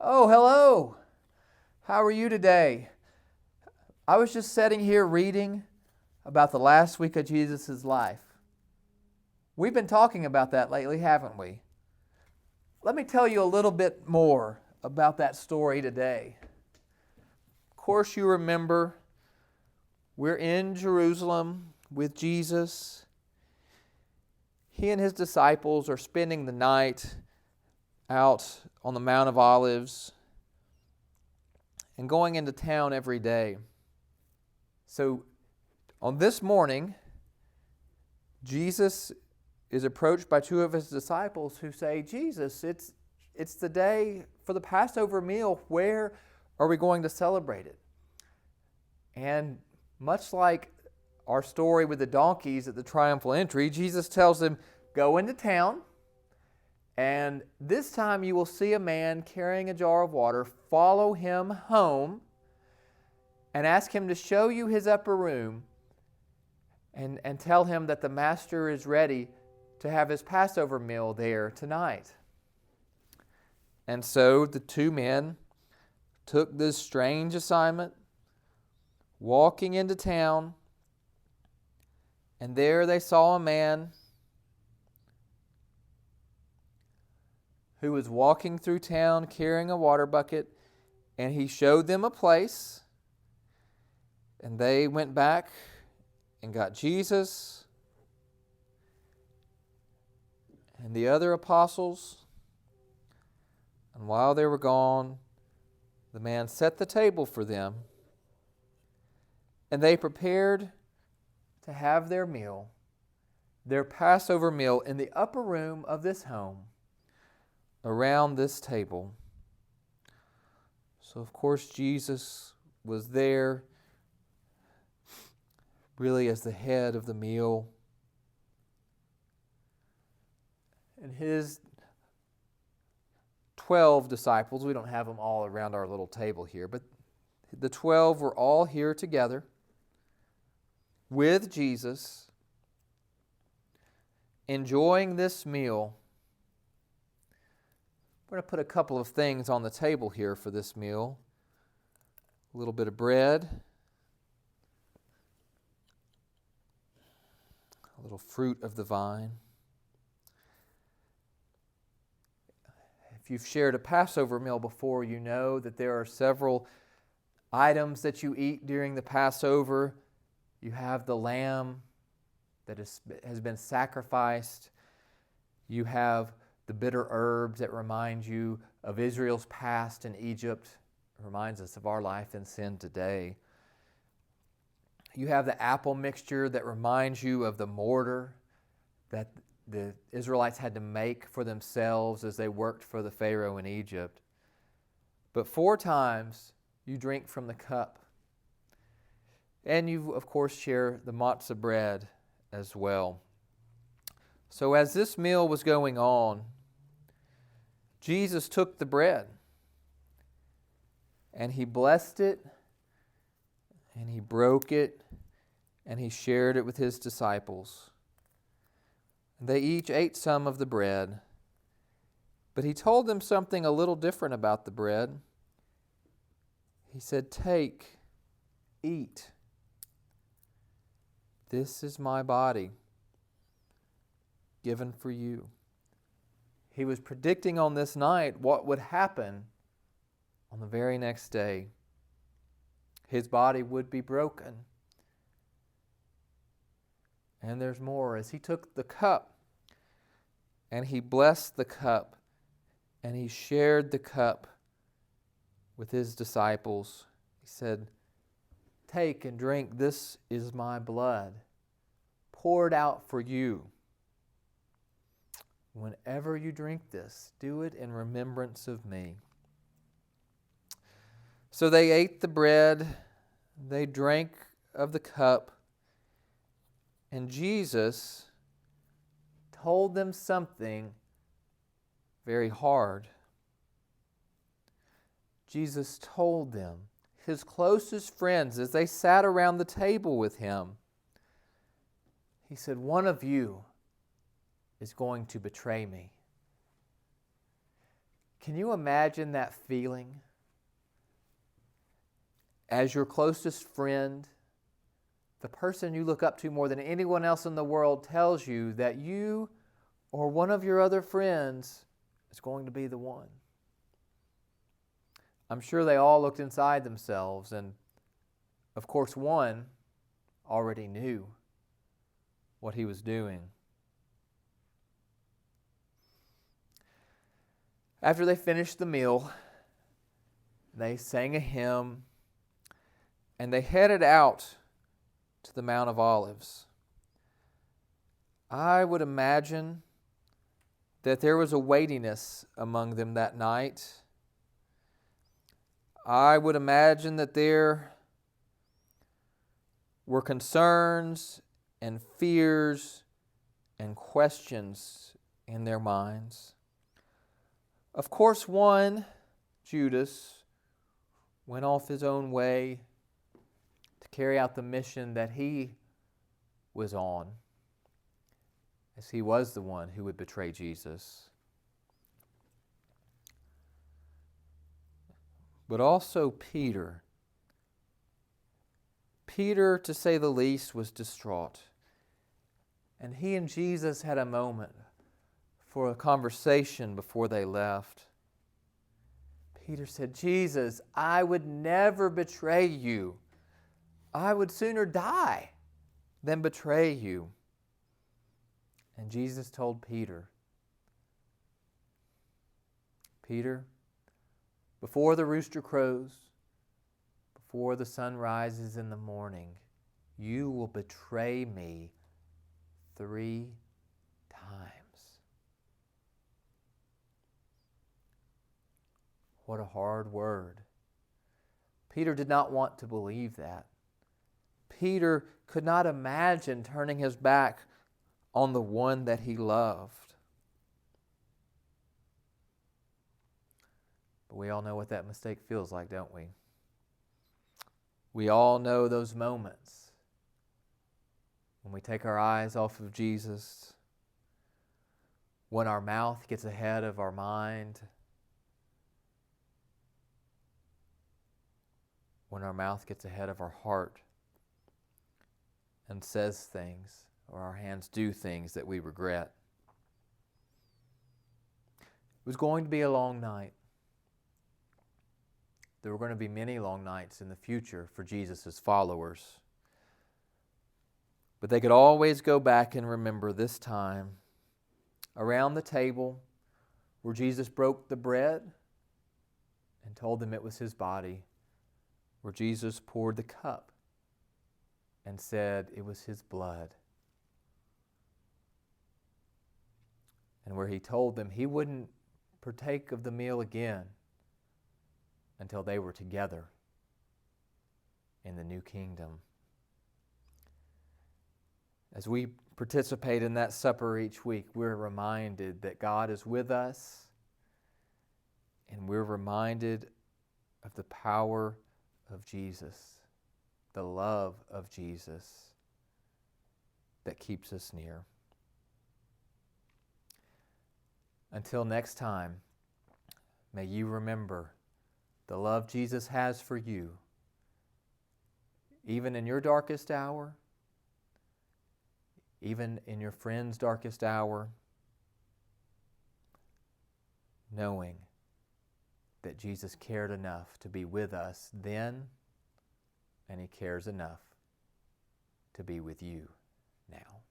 Oh, hello. How are you today? I was just sitting here reading about the last week of Jesus' life. We've been talking about that lately, haven't we? Let me tell you a little bit more about that story today. Of course, you remember we're in Jerusalem with Jesus. He and his disciples are spending the night out on the Mount of Olives and going into town every day. So on this morning, Jesus is approached by two of his disciples who say, Jesus, it's the day for the Passover meal. Where are we going to celebrate it? And much like our story with the donkeys at the triumphal entry, Jesus tells them, go into town, and this time you will see a man carrying a jar of water. Follow him home and ask him to show you his upper room, and tell him that the master is ready to have his Passover meal there tonight. And so the two men took this strange assignment, walking into town, and there they saw a man who was walking through town carrying a water bucket, and he showed them a place, and they went back and got Jesus and the other apostles. And while they were gone, the man set the table for them, and they prepared to have their meal, their Passover meal, in the upper room of this home, around this table. So, of course, Jesus was there really as the head of the meal. And his 12 disciples, we don't have them all around our little table here, but the 12 were all here together with Jesus, enjoying this meal. We're going to put a couple of things on the table here for this meal. A little bit of bread, a little fruit of the vine. If you've shared a Passover meal before, you know that there are several items that you eat during the Passover. You have the lamb that has been sacrificed. You have the bitter herbs that remind you of Israel's past in Egypt. It reminds us of our life in sin today. You have the apple mixture that reminds you of the mortar that the Israelites had to make for themselves as they worked for the Pharaoh in Egypt. But 4 times you drink from the cup. And you, of course, share the matzah bread as well. So as this meal was going on, Jesus took the bread and he blessed it and he broke it and he shared it with his disciples. And they each ate some of the bread, but he told them something a little different about the bread. He said, "Take, eat. This is my body given for you." He was predicting on this night what would happen on the very next day. His body would be broken. And there's more. As he took the cup and he blessed the cup and he shared the cup with his disciples, he said, "Take and drink. This is my blood poured out for you. Whenever you drink this, do it in remembrance of me." So they ate the bread, they drank of the cup, and Jesus told them something very hard. Jesus told them, his closest friends, as they sat around the table with him, he said, "One of you is going to betray me." Can you imagine that feeling? As your closest friend, the person you look up to more than anyone else in the world tells you that you or one of your other friends is going to be the one. I'm sure they all looked inside themselves, and of course one already knew what he was doing. After they finished the meal, they sang a hymn, and they headed out to the Mount of Olives. I would imagine that there was a weightiness among them that night. I would imagine that there were concerns and fears and questions in their minds. Of course, one, Judas, went off his own way to carry out the mission that he was on, as he was the one who would betray Jesus. But also Peter. Peter, to say the least, was distraught. And he and Jesus had a moment for a conversation before they left. Peter said, "Jesus, I would never betray you. I would sooner die than betray you." And Jesus told Peter, "Peter, before the rooster crows, before the sun rises in the morning, you will betray me 3 times." What a hard word. Peter did not want to believe that. Peter could not imagine turning his back on the one that he loved. But we all know what that mistake feels like, don't we? We all know those moments when we take our eyes off of Jesus, when our mouth gets ahead of our mind, when our mouth gets ahead of our heart and says things, or our hands do things that we regret. It was going to be a long night. There were going to be many long nights in the future for Jesus' followers. But they could always go back and remember this time around the table where Jesus broke the bread and told them it was his body, where Jesus poured the cup and said it was his blood, and where he told them he wouldn't partake of the meal again until they were together in the new kingdom. As we participate in that supper each week, we're reminded that God is with us, and we're reminded of the power of Jesus, the love of Jesus that keeps us near. Until next time, may you remember the love Jesus has for you, even in your darkest hour, even in your friend's darkest hour, knowing that Jesus cared enough to be with us then, and he cares enough to be with you now.